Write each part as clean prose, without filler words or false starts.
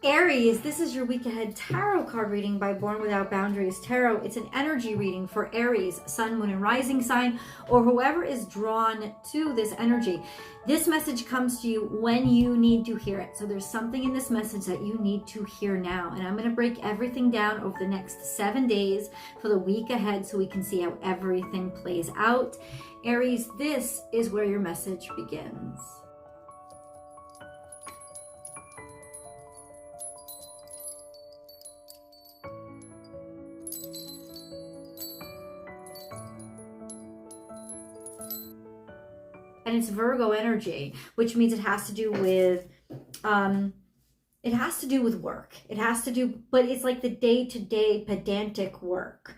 Aries, this is your week ahead tarot card reading by Born Without Boundaries Tarot. It's an energy reading for Aries, sun, moon, and rising sign, or whoever is drawn to this energy. This message comes to you when you need to hear it. So there's something in this message that you need to hear now. And I'm going to break everything down over the next 7 days for the week ahead so we can see how everything plays out. Aries, this is where your message begins. And it's Virgo energy, which means it has to do with work. It has to do, but it's like the day-to-day pedantic work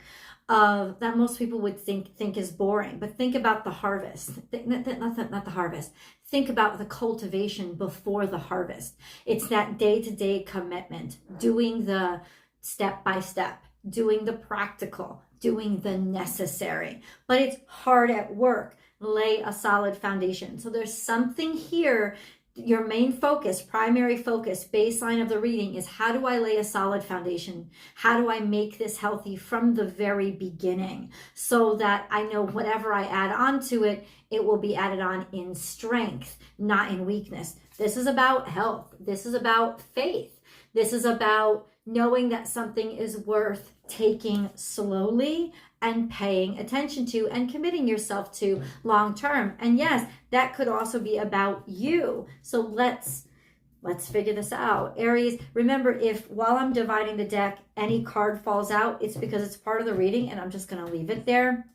of that most people would think is boring. But think about the harvest. Not the harvest. Think about the cultivation before the harvest. It's that day-to-day commitment, doing the step-by-step, doing the practical, doing the necessary. But it's hard at work. Lay a solid foundation. So there's something here. Your main focus, primary focus, baseline of the reading is, how do I lay a solid foundation? How do I make this healthy from the very beginning so that I know whatever I add on to it, it will be added on in strength, not in weakness. This is about health. This is about faith. This is about knowing that something is worth taking slowly and paying attention to and committing yourself to long term. And yes, that could also be about you. So let's figure this out. Aries, remember, if while I'm dividing the deck, any card falls out, it's because it's part of the reading and I'm just going to leave it there.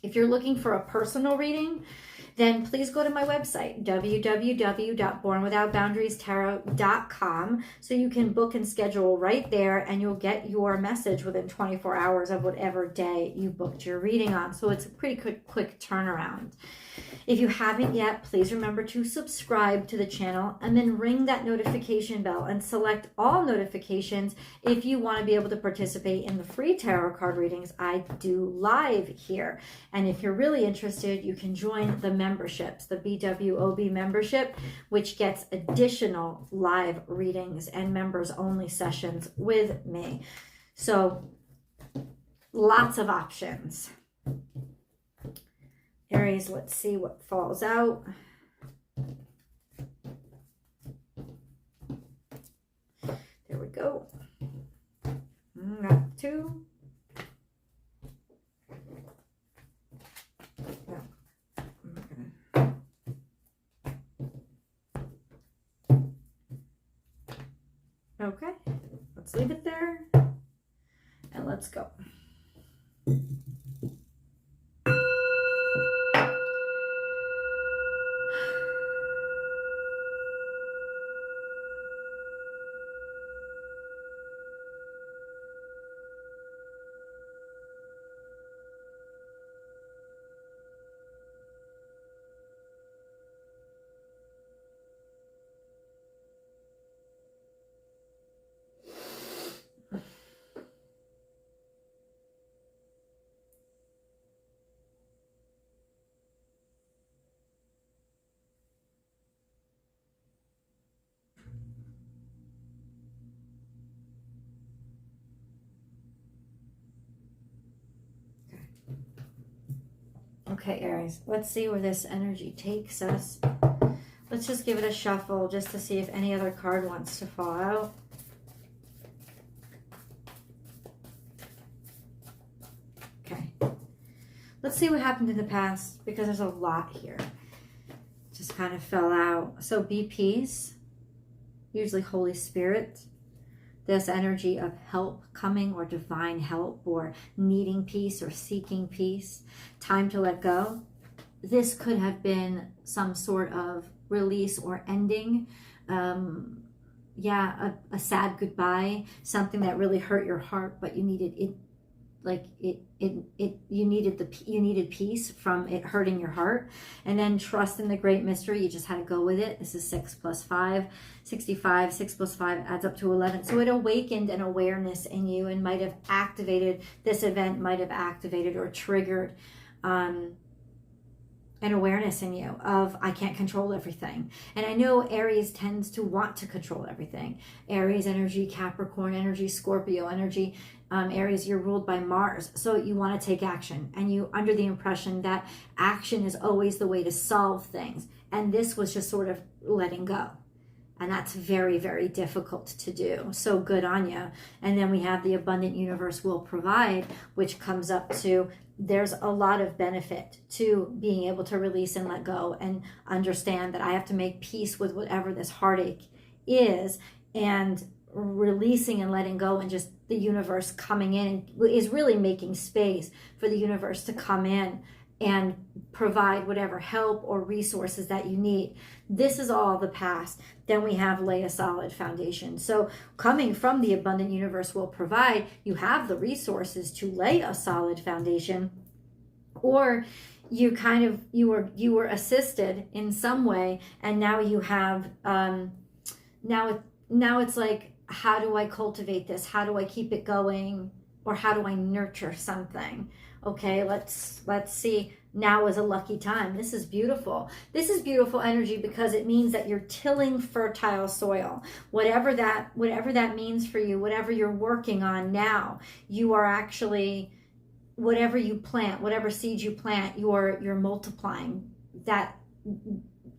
If you're looking for a personal reading, then please go to my website, www.bornwithoutboundariestarot.com, so you can book and schedule right there, and you'll get your message within 24 hours of whatever day you booked your reading on. So it's a pretty quick turnaround. If you haven't yet, please remember to subscribe to the channel and then ring that notification bell and select all notifications if you want to be able to participate in the free tarot card readings I do live here. And if you're really interested, you can join the memberships, the BWOB membership, which gets additional live readings and members only sessions with me. So lots of options. Aries, let's see what falls out. There we go. Got two. No. Okay, let's leave it there and let's go. Okay, Aries, let's see where this energy takes us. Let's just give it a shuffle just to see if any other card wants to fall out. Okay. Let's see what happened in the past, because there's a lot here. Just kind of fell out. So be peace, usually Holy Spirit. This energy of help coming, or divine help, or needing peace or seeking peace. Time to let go. This could have been some sort of release or ending. A sad goodbye, something that really hurt your heart, but you needed it. You needed peace from it hurting your heart. And then trust in the great mystery. You just had to go with it. This is 6 plus 5, 65. 6 plus 5 adds up to 11. So it awakened an awareness in you and might have activated, this event might have activated or triggered an awareness in you of, I can't control everything. And I know Aries tends to want to control everything. Aries energy, Capricorn energy, Scorpio energy. Aries, you're ruled by Mars. So you want to take action, and you under the impression that action is always the way to solve things. And this was just sort of letting go. And that's very, very difficult to do. So good on you. And then we have the abundant universe will provide, which comes up to, there's a lot of benefit to being able to release and let go and understand that I have to make peace with whatever this heartache is, and releasing and letting go, and just the universe coming in is really making space for the universe to come in and provide whatever help or resources that you need. This is all the past. Then we have lay a solid foundation. So coming from the abundant universe will provide, you have the resources to lay a solid foundation, or you kind of, you were assisted in some way, and now you have, now it's like, how do I cultivate this? How do I keep it going? Or how do I nurture something? Okay, let's see. Now is a lucky time. This is beautiful. This is beautiful energy because it means that you're tilling fertile soil. Whatever that means for you, whatever you're working on now, you are actually, whatever you plant, whatever seeds you plant, you're multiplying that.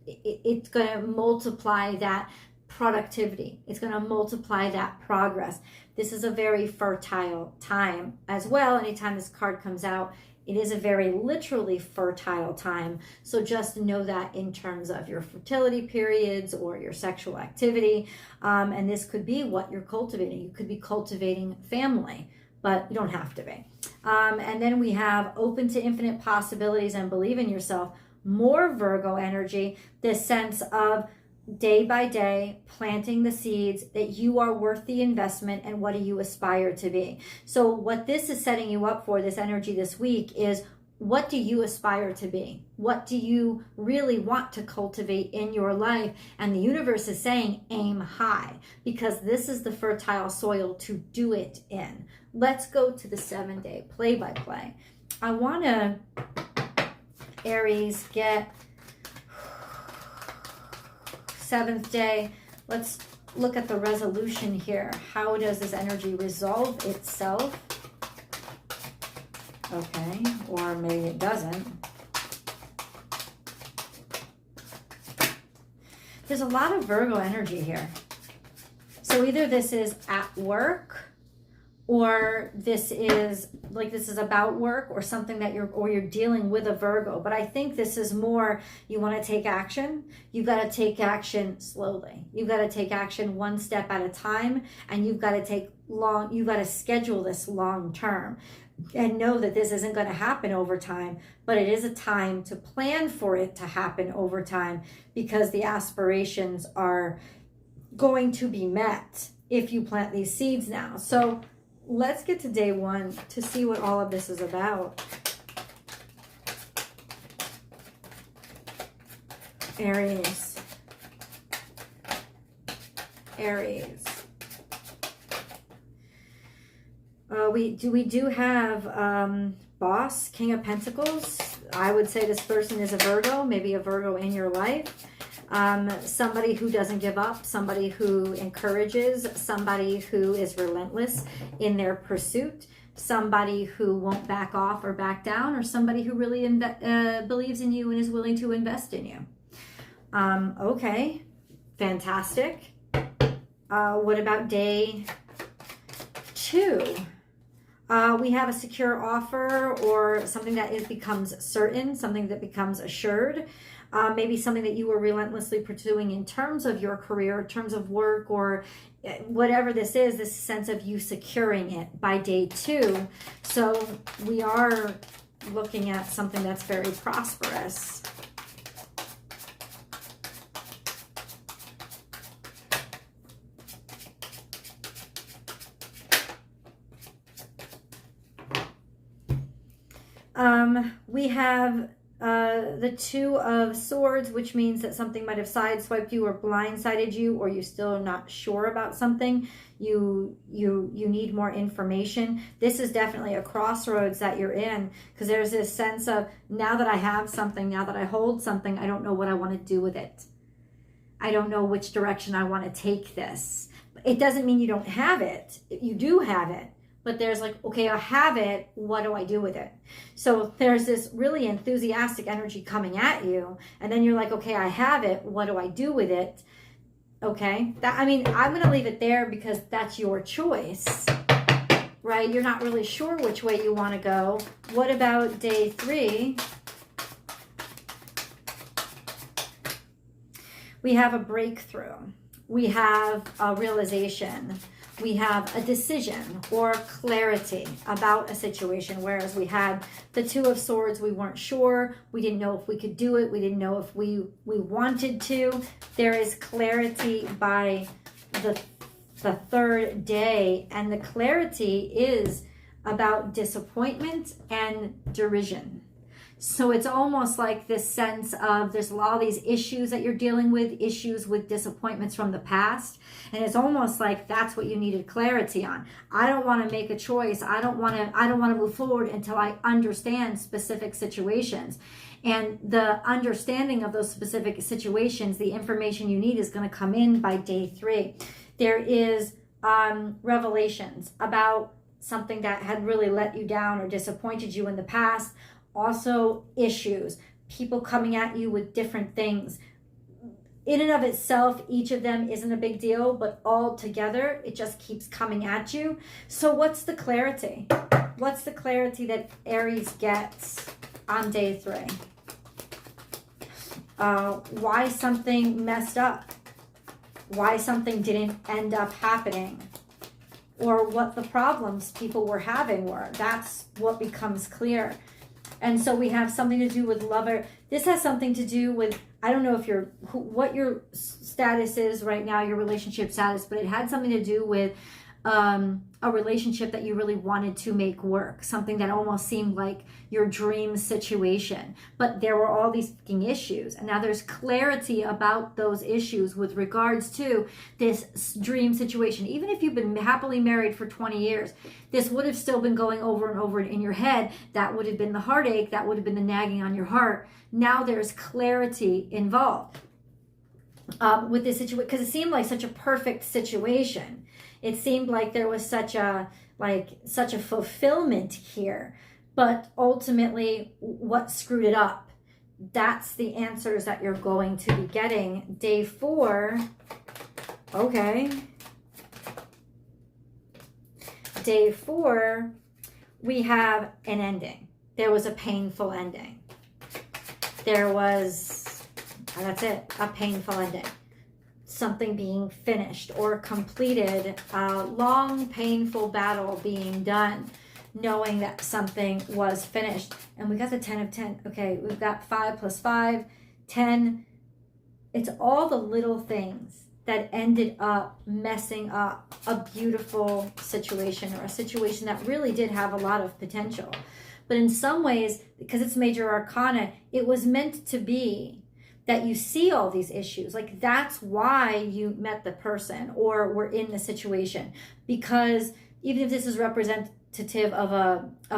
It's going to multiply that productivity. It's going to multiply that progress. This is a very fertile time as well. Anytime this card comes out, it is a very literally fertile time. So just know that in terms of your fertility periods or your sexual activity. And this could be what you're cultivating. You could be cultivating family, but you don't have to be. And then we have open to infinite possibilities and believe in yourself. More Virgo energy, this sense of day by day planting the seeds that you are worth the investment, and what do you aspire to be. So what this is setting you up for, this energy this week, is, what do you aspire to be? What do you really want to cultivate in your life? And the universe is saying aim high, because this is the fertile soil to do it in. Let's go to the 7-day play-by-play. I want to, Aries, get 7th day. Let's look at the resolution here. How does this energy resolve itself? Okay, or maybe it doesn't. There's a lot of Virgo energy here. So either this is at work, or this is about work, or something that you're dealing with a Virgo. But I think this is more, you want to take action. You've got to take action slowly. You've got to take action one step at a time, and you've got to schedule this long term, and know that this isn't going to happen over time, but it is a time to plan for it to happen over time, because the aspirations are going to be met if you plant these seeds now. So let's get to day 1 to see what all of this is about. Aries. We do have boss, King of Pentacles. I would say this person is a Virgo, maybe a Virgo in your life. Somebody who doesn't give up, somebody who encourages, somebody who is relentless in their pursuit, somebody who won't back off or back down, or somebody who really believes in you and is willing to invest in you. Okay, fantastic. What about day 2? We have a secure offer, or something that becomes certain, something that becomes assured. Maybe something that you were relentlessly pursuing in terms of your career, in terms of work, or whatever this is, this sense of you securing it by day 2. So we are looking at something that's very prosperous. We have the Two of Swords, which means that something might have sideswiped you or blindsided you, or you're still not sure about something. You need more information. This is definitely a crossroads that you're in, because there's this sense of, now that I have something, now that I hold something, I don't know what I want to do with it. I don't know which direction I want to take this. It doesn't mean you don't have it. You do have it. But there's like, okay, I have it. What do I do with it? So there's this really enthusiastic energy coming at you. And then you're like, okay, I have it. What do I do with it? Okay. I'm going to leave it there because that's your choice, right? You're not really sure which way you want to go. What about day 3? We have a breakthrough. We have a realization. We have a decision or clarity about a situation. Whereas we had the Two of Swords, we weren't sure. We didn't know if we could do it. We didn't know if we wanted to. There is clarity by the 3rd day. And the clarity is about disappointment and derision. So it's almost like this sense of, there's a lot of these issues that you're dealing with, issues with disappointments from the past. And it's almost like that's what you needed clarity on. I don't want to make a choice. I don't want to move forward until I understand specific situations. And the understanding of those specific situations, the information you need, is going to come in by day 3. There is revelations about something that had really let you down or disappointed you in the past. Also issues, people coming at you with different things. In and of itself, each of them isn't a big deal, but all together, it just keeps coming at you. So what's the clarity? What's the clarity that Aries gets on day 3? Why something messed up? Why something didn't end up happening? Or what the problems people were having were. That's what becomes clear. And so we have something to do with lover. This has something to do with, I don't know if what your status is right now, your relationship status, but it had something to do with a relationship that you really wanted to make work. Something that almost seemed like your dream situation. But there were all these fucking issues. And now there's clarity about those issues with regards to this dream situation. Even if you've been happily married for 20 years, this would have still been going over and over in your head. That would have been the heartache. That would have been the nagging on your heart. Now there's clarity involved with this situation, because it seemed like such a perfect situation. It seemed like there was such a fulfillment here. But ultimately, what screwed it up? That's the answers that you're going to be getting. Day 4. Okay. Day 4, we have an ending. There was a painful ending. There was, that's it, a painful ending. Something being finished or completed, a long, painful battle being done, knowing that something was finished. And we got the 10 of 10. Okay, we've got 5 plus 5, 10. It's all the little things that ended up messing up a beautiful situation, or a situation that really did have a lot of potential. But in some ways, because it's major arcana, it was meant to be that you see all these issues. Like, that's why you met the person or were in the situation. Because even if this is representative of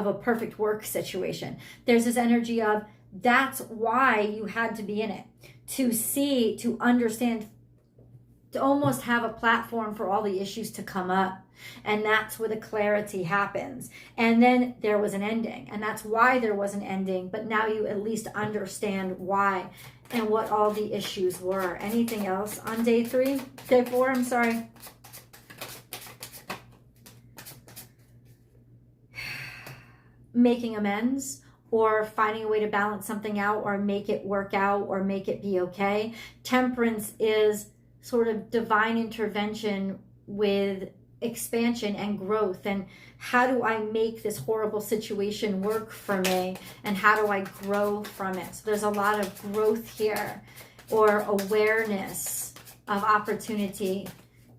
a perfect work situation, there's this energy of, that's why you had to be in it. To see, to understand, to almost have a platform for all the issues to come up. And that's where the clarity happens. And then there was an ending. And that's why there was an ending. But now you at least understand why and what all the issues were. Anything else on day 3? Day 4, I'm sorry. Making amends, or finding a way to balance something out, or make it work out, or make it be okay. Temperance is sort of divine intervention with expansion and growth, and how do I make this horrible situation work for me, and how do I grow from it? So there's a lot of growth here, or awareness of opportunity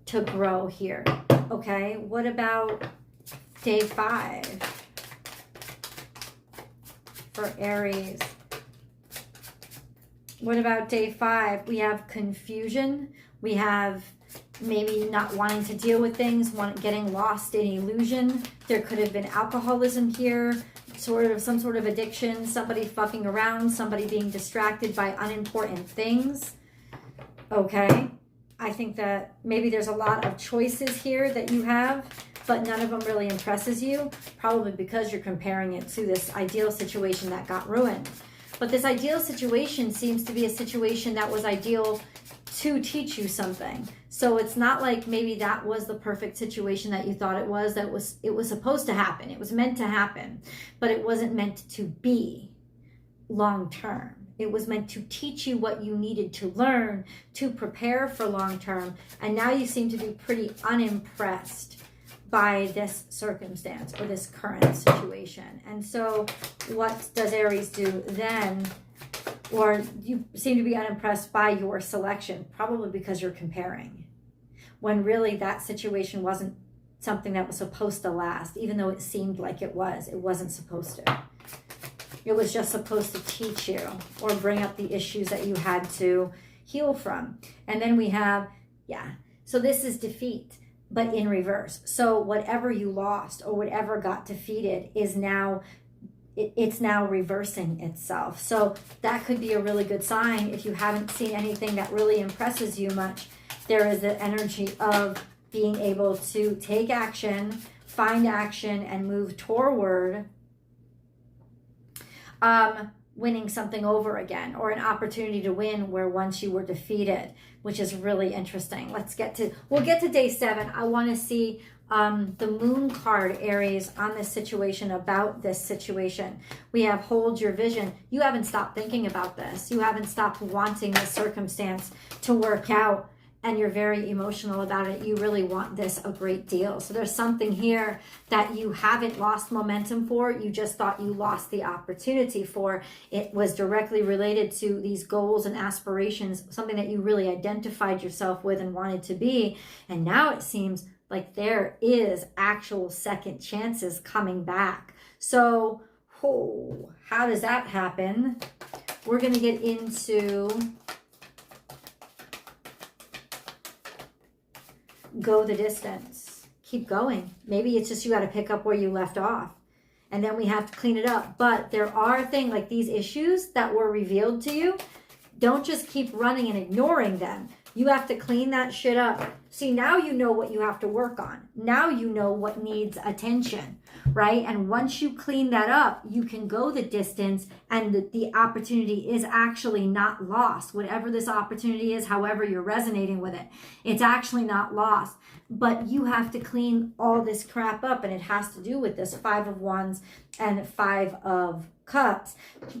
to grow here. Okay, what about day 5 for Aries? What about day 5? We have confusion. We have maybe not wanting to deal with things, getting lost in illusion. There could have been alcoholism here, some sort of addiction, somebody fucking around, somebody being distracted by unimportant things. Okay. I think that maybe there's a lot of choices here that you have, but none of them really impresses you, probably because you're comparing it to this ideal situation that got ruined. But this ideal situation seems to be a situation that was ideal to teach you something. So it's not like maybe that was the perfect situation that you thought it was, it was supposed to happen. It was meant to happen, but it wasn't meant to be long term. It was meant to teach you what you needed to learn to prepare for long term. And now you seem to be pretty unimpressed by this circumstance or this current situation. And so what does Aries do then? Or you seem to be unimpressed by your selection, probably because you're comparing, when really that situation wasn't something that was supposed to last, even though it seemed like it was. It wasn't supposed to. It was just supposed to teach you or bring up the issues that you had to heal from. And then we have, so this is defeat, but in reverse. So whatever you lost or whatever got defeated is now, it's now reversing itself. So that could be a really good sign. If you haven't seen anything that really impresses you much, there is the energy of being able to take action, find action, and move toward winning something over again, or an opportunity to win where once you were defeated, which is really interesting. We'll get to day 7. I want to see the moon card, Aries, on this situation, about this situation. We have hold your vision. You haven't stopped thinking about this. You haven't stopped wanting this circumstance to work out, and you're very emotional about it. You really want this a great deal. So there's something here that you haven't lost momentum for. You just thought you lost the opportunity for. It was directly related to these goals and aspirations, something that you really identified yourself with and wanted to be. And now it seems like there is actual second chances coming back. So, how does that happen? We're going to get into go the distance. Keep going. Maybe it's just you got to pick up where you left off. And then we have to clean it up. But there are things like these issues that were revealed to you. Don't just keep running and ignoring them. You have to clean that shit up. See, now you know what you have to work on. Now you know what needs attention, right? And once you clean that up, you can go the distance, and the opportunity is actually not lost. Whatever this opportunity is, however you're resonating with it, it's actually not lost. But you have to clean all this crap up, and it has to do with this 5 of Wands and 5 of Cups.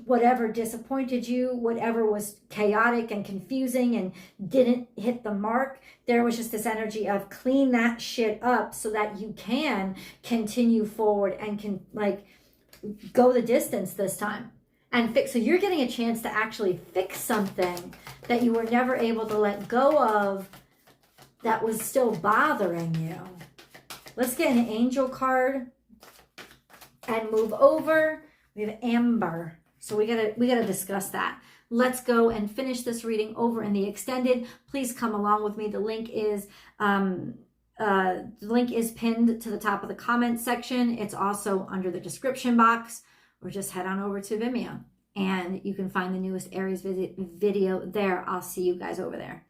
Whatever disappointed you, whatever was chaotic and confusing and didn't hit the mark, there was just this energy of clean that shit up so that you can continue forward and can go the distance this time and fix. So you're getting a chance to actually fix something that you were never able to let go of that was still bothering you. Let's get an angel card and move over. We have Amber. So we gotta discuss that. Let's go and finish this reading over in the extended. Please come along with me. The link is pinned to the top of the comment section. It's also under the description box, or just head on over to Vimeo and you can find the newest Aries video there. I'll see you guys over there.